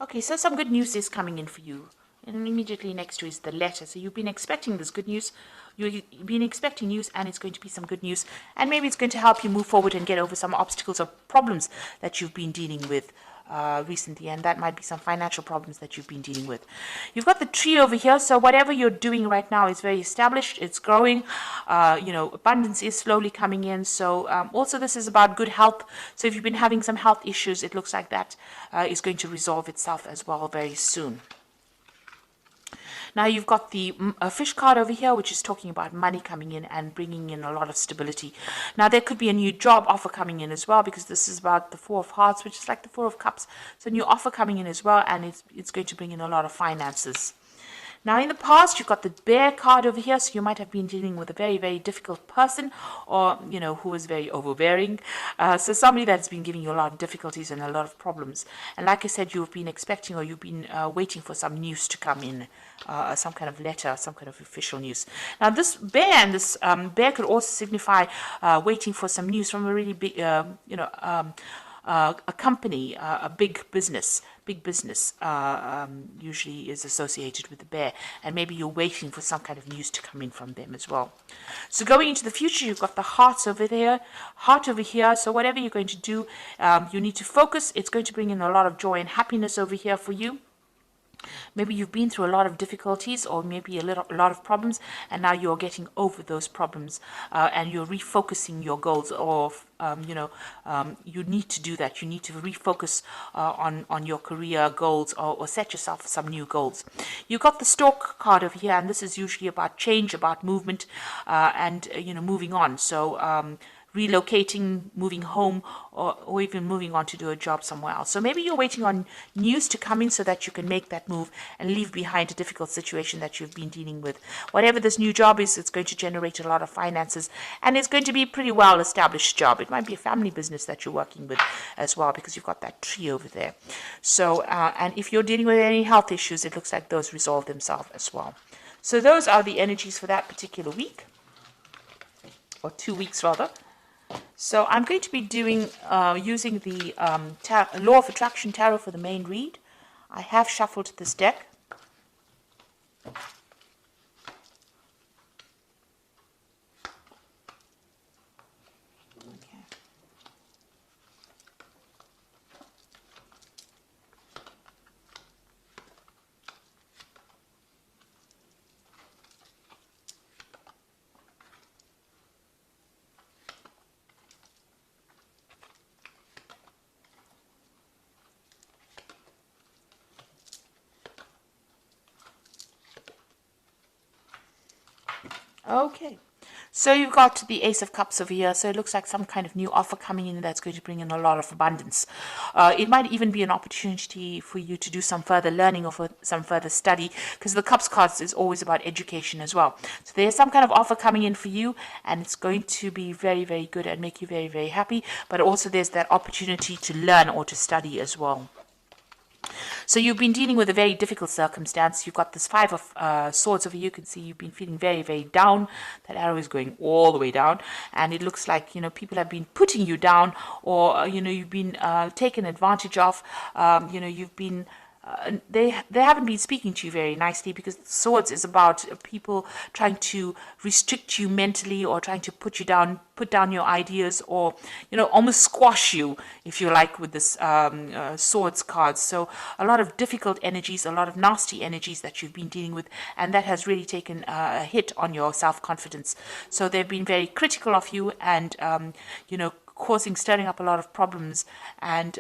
Okay, so some good news is coming in for you. And immediately next to is the letter. So you've been expecting this good news. You've been expecting news, and it's going to be some good news. And maybe it's going to help you move forward and get over some obstacles or problems that you've been dealing with recently. And that might be some financial problems that you've been dealing with. You've got the tree over here. So whatever you're doing right now is very established. It's growing. Abundance is slowly coming in. So also this is about good health. So if you've been having some health issues, it looks like that is going to resolve itself as well very soon. Now you've got the fish card over here, which is talking about money coming in and bringing in a lot of stability. Now there could be a new job offer coming in as well, because this is about the Four of Hearts, which is like the Four of Cups. So a new offer coming in as well, and it's going to bring in a lot of finances. Now, in the past, you've got the bear card over here, so you might have been dealing with a very, very difficult person, or, who was very overbearing. So somebody that's been giving you a lot of difficulties and a lot of problems. And like I said, you've been expecting, or you've been waiting for some news to come in, some kind of letter, some kind of official news. Now, this bear and this bear could also signify waiting for some news from a really big, a company, a big business usually is associated with the bear, and maybe you're waiting for some kind of news to come in from them as well. So going into the future, you've got the heart over here. So whatever you're going to do, you need to focus. It's going to bring in a lot of joy and happiness over here for you. Maybe you've been through a lot of difficulties, or maybe a lot of problems, and now you're getting over those problems, and you're refocusing your goals. Or you need to do that. You need to refocus on your career goals, or set yourself some new goals. You got the Stork card over here, and this is usually about change, about movement, and moving on. So relocating, moving home, or even moving on to do a job somewhere else. So maybe you're waiting on news to come in so that you can make that move and leave behind a difficult situation that you've been dealing with. Whatever this new job is, it's going to generate a lot of finances, and it's going to be a pretty well-established job. It might be a family business that you're working with as well, because you've got that tree over there. So, and if you're dealing with any health issues, it looks like those resolve themselves as well. So those are the energies for that particular week, or 2 weeks rather. So I'm going to be doing using the Law of Attraction Tarot for the main read. I have shuffled this deck. Okay, so you've got the Ace of Cups over here. So it looks like some kind of new offer coming in that's going to bring in a lot of abundance. It might even be an opportunity for you to do some further learning or for some further study, because the Cups cards is always about education as well. So there's some kind of offer coming in for you, and it's going to be very, very good and make you very, very happy. But also there's that opportunity to learn or to study as well. So you've been dealing with a very difficult circumstance. You've got this Five of Swords over here. You can see you've been feeling very, very down. That arrow is going all the way down. And it looks like, people have been putting you down, or, you've been taken advantage of. You've been... they haven't been speaking to you very nicely, because Swords is about people trying to restrict you mentally, or trying to put down your ideas, or almost squash you, if you like, with this Swords card. So a lot of difficult energies, a lot of nasty energies that you've been dealing with, and that has really taken a hit on your self-confidence. So they've been very critical of you, and stirring up a lot of problems, and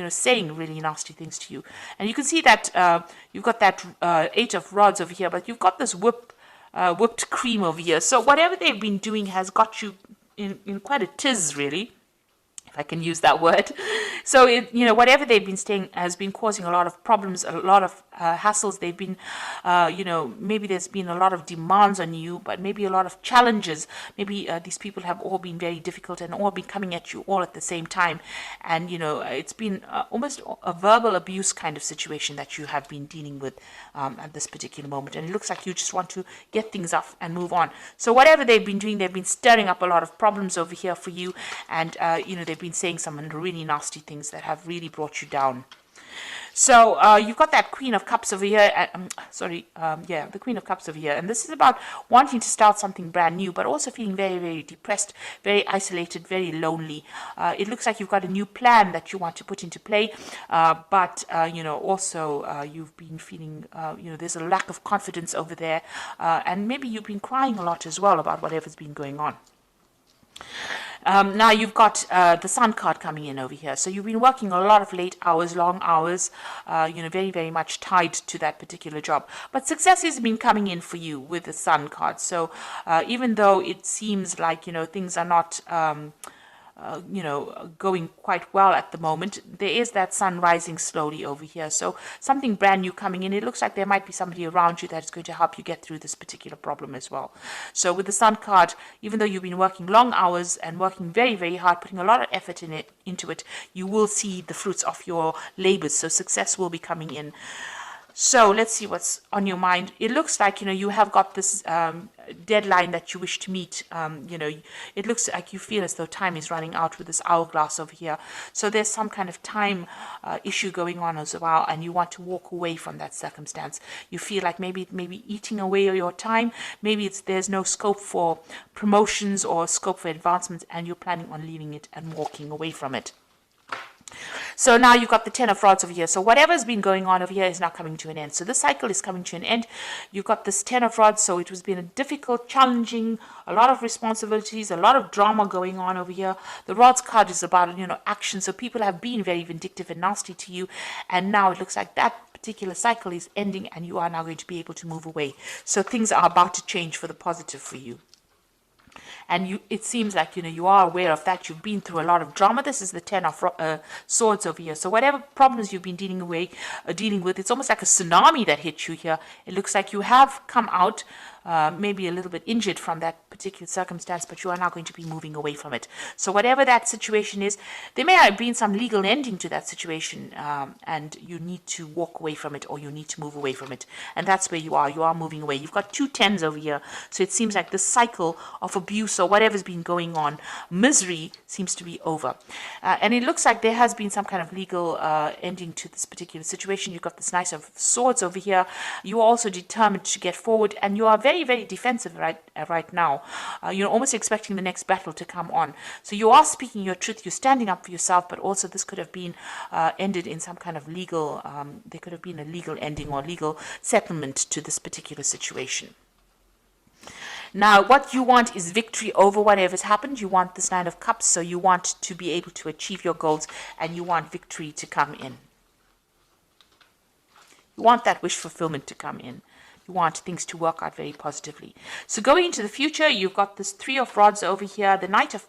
saying really nasty things to you. And you can see that you've got that Eight of Rods over here, but you've got this whipped cream over here. So whatever they've been doing has got you in quite a tiz, really, if I can use that word. So whatever they've been saying has been causing a lot of problems, a lot of hassles. They've been, maybe there's been a lot of demands on you, but maybe a lot of challenges. Maybe these people have all been very difficult and all been coming at you all at the same time. And, it's been almost a verbal abuse kind of situation that you have been dealing with at this particular moment. And it looks like you just want to get things off and move on. So whatever they've been doing, they've been stirring up a lot of problems over here for you. And, they've been saying some really nasty things that have really brought you down. So you've got that Queen of Cups over here. The Queen of Cups over here. And this is about wanting to start something brand new, but also feeling very, very depressed, very isolated, very lonely. It looks like you've got a new plan that you want to put into play, but also you've been feeling, there's a lack of confidence over there, and maybe you've been crying a lot as well about whatever's been going on. Now you've got the Sun card coming in over here. So you've been working a lot of late hours, long hours, very, very much tied to that particular job. But success has been coming in for you with the Sun card. So even though it seems like, things are not going quite well at the moment, there is that sun rising slowly over here. So something brand new coming in. It looks like there might be somebody around you that is going to help you get through this particular problem as well. So with the Sun card, even though you've been working long hours and working very, very hard, putting a lot of effort into it, you will see the fruits of your labors. So success will be coming in. So let's see what's on your mind. It looks like, you have got this deadline that you wish to meet. It looks like you feel as though time is running out with this hourglass over here. So there's some kind of time issue going on as well, and you want to walk away from that circumstance. You feel like maybe eating away your time. Maybe there's no scope for promotions or scope for advancements, and you're planning on leaving it and walking away from it. So now you've got the Ten of Rods over here. So whatever's been going on over here is now coming to an end. So this cycle is coming to an end. You've got this Ten of Rods. So it has been a difficult, challenging, a lot of responsibilities, a lot of drama going on over here. The Rods card is about, action. So people have been very vindictive and nasty to you. And now it looks like that particular cycle is ending and you are now going to be able to move away. So things are about to change for the positive for you. And it seems like, you are aware of that. You've been through a lot of drama. This is the Ten of Swords over here. So whatever problems you've been dealing with, it's almost like a tsunami that hit you here. It looks like you have come out maybe a little bit injured from that particular circumstance, but you are now going to be moving away from it. So whatever that situation is, there may have been some legal ending to that situation, and you need to walk away from it, or you need to move away from it. And that's where you are. You are moving away. You've got 2 tens over here. So it seems like the cycle of abuse or whatever's been going on, misery, seems to be over. And it looks like there has been some kind of legal ending to this particular situation. You've got this Knight of Swords over here. You are also determined to get forward, and you are very, very defensive right now. You're almost expecting the next battle to come on. So you are speaking your truth. You're standing up for yourself, but also this could have been ended in some kind of legal, there could have been a legal ending or legal settlement to this particular situation. Now, what you want is victory over whatever's happened. You want this Nine of Cups, so you want to be able to achieve your goals, and you want victory to come in. You want that wish fulfillment to come in. You want things to work out very positively. So going into the future, you've got this Three of Rods over here, the Knight of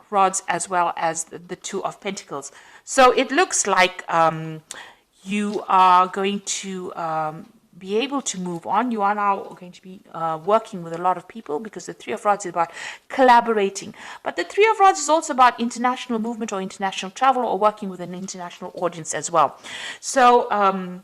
Rods, as well as the Two of Pentacles. So it looks like you are going to be able to move on. You are now going to be working with a lot of people, because the Three of Rods is about collaborating. But the Three of Rods is also about international movement or international travel, or working with an international audience as well. So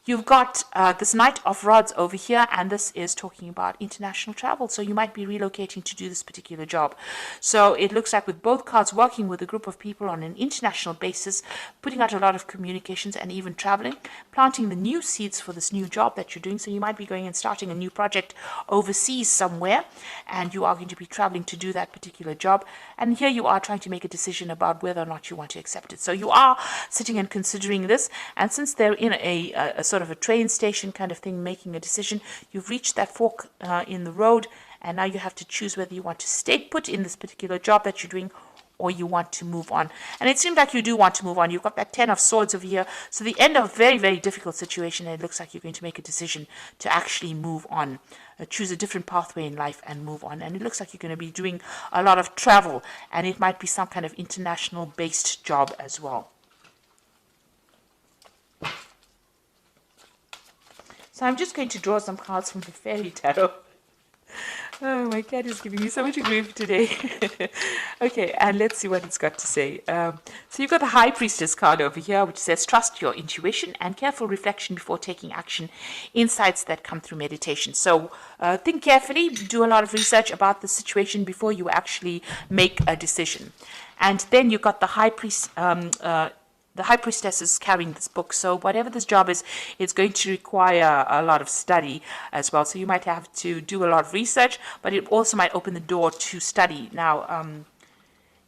you've got this Knight of Rods over here, and this is talking about international travel. So you might be relocating to do this particular job. So it looks like with both cards, working with a group of people on an international basis, putting out a lot of communications and even traveling, planting the new seeds for this new job that you're doing. So you might be going and starting a new project overseas somewhere, and you are going to be traveling to do that particular job. And here you are trying to make a decision about whether or not you want to accept it. So you are sitting and considering this, and since they're in a sort of a train station kind of thing, making a decision, you've reached that fork in the road, and now you have to choose whether you want to stay put in this particular job that you're doing, or you want to move on. And it seems like you do want to move on. You've got that Ten of Swords over here. So the end of a very, very difficult situation, and it looks like you're going to make a decision to actually move on, choose a different pathway in life and move on. And it looks like you're going to be doing a lot of travel, and it might be some kind of international based job as well. So I'm just going to draw some cards from the Fairy Tarot. Oh, my cat is giving me so much grief today. Okay, and let's see what it's got to say. So you've got the High Priestess card over here, which says, trust your intuition and careful reflection before taking action. Insights that come through meditation. So think carefully, do a lot of research about the situation before you actually make a decision. And then you've got the High Priest the High Priestess is carrying this book, so whatever this job is, it's going to require a lot of study as well. So you might have to do a lot of research, but it also might open the door to study. Now,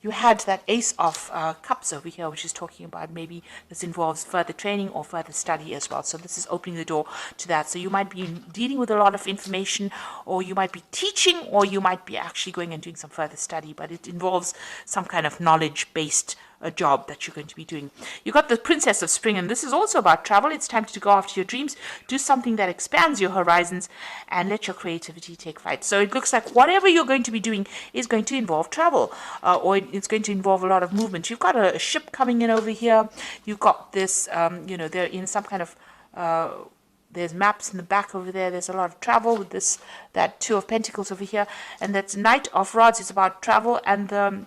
you had that Ace of Cups over here, which is talking about maybe this involves further training or further study as well. So this is opening the door to that. So you might be dealing with a lot of information, or you might be teaching, or you might be actually going and doing some further study, but it involves some kind of knowledge-based job that you're going to be doing. You got the Princess of Spring, and this is also about travel. It's time to go after your dreams, do something that expands your horizons, and let your creativity take flight. So it looks like whatever you're going to be doing is going to involve travel, or it's going to involve a lot of movement. You've got a ship coming in over here. You've got this, they're in some kind of there's maps in the back over there. There's a lot of travel with that Two of Pentacles over here, and that's Knight of Rods is about travel, and the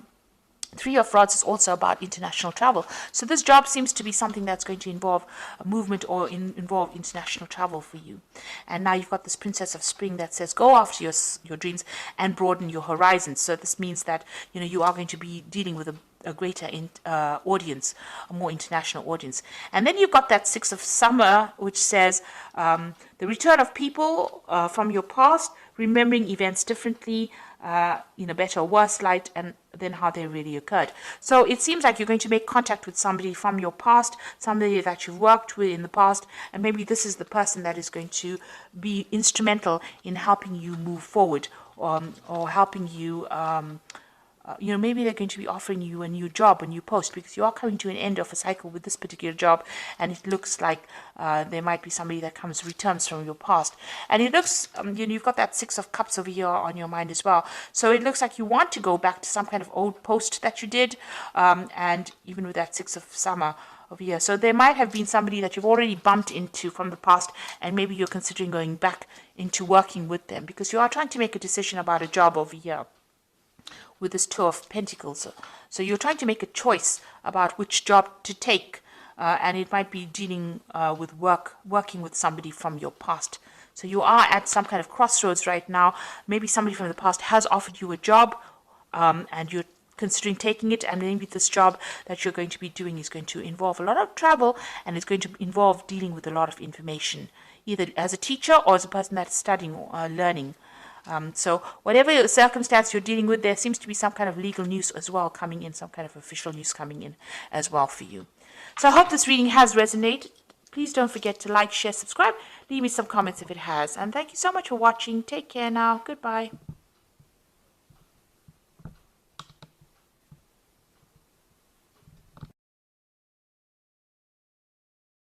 Three of Rods is also about international travel. So this job seems to be something that's going to involve a movement or involve international travel for you. And now you've got this Princess of Spring that says go after your dreams and broaden your horizons. So this means that you are going to be dealing with a greater audience, a more international audience. And then you've got that Six of Summer, which says the return of people from your past, remembering events differently, in a better or worse light, and then how they really occurred. So it seems like you're going to make contact with somebody from your past, somebody that you've worked with in the past, and maybe this is the person that is going to be instrumental in helping you move forward, or helping you maybe they're going to be offering you a new job, a new post, because you are coming to an end of a cycle with this particular job, and it looks like there might be somebody that returns from your past. And it looks, you've got that Six of Cups over here on your mind as well. So it looks like you want to go back to some kind of old post that you did, and even with that Six of Summer over here. So there might have been somebody that you've already bumped into from the past, and maybe you're considering going back into working with them, because you are trying to make a decision about a job over here with this Two of Pentacles. So you're trying to make a choice about which job to take, and it might be dealing with working with somebody from your past. So you are at some kind of crossroads right now. Maybe somebody from the past has offered you a job, and you're considering taking it, and maybe this job that you're going to be doing is going to involve a lot of travel, and it's going to involve dealing with a lot of information, either as a teacher or as a person that's studying or learning. So whatever circumstance you're dealing with, there seems to be some kind of legal news as well coming in, some kind of official news coming in as well for you. So I hope this reading has resonated. Please don't forget to like, share, subscribe. Leave me some comments if it has. And thank you so much for watching. Take care now. Goodbye.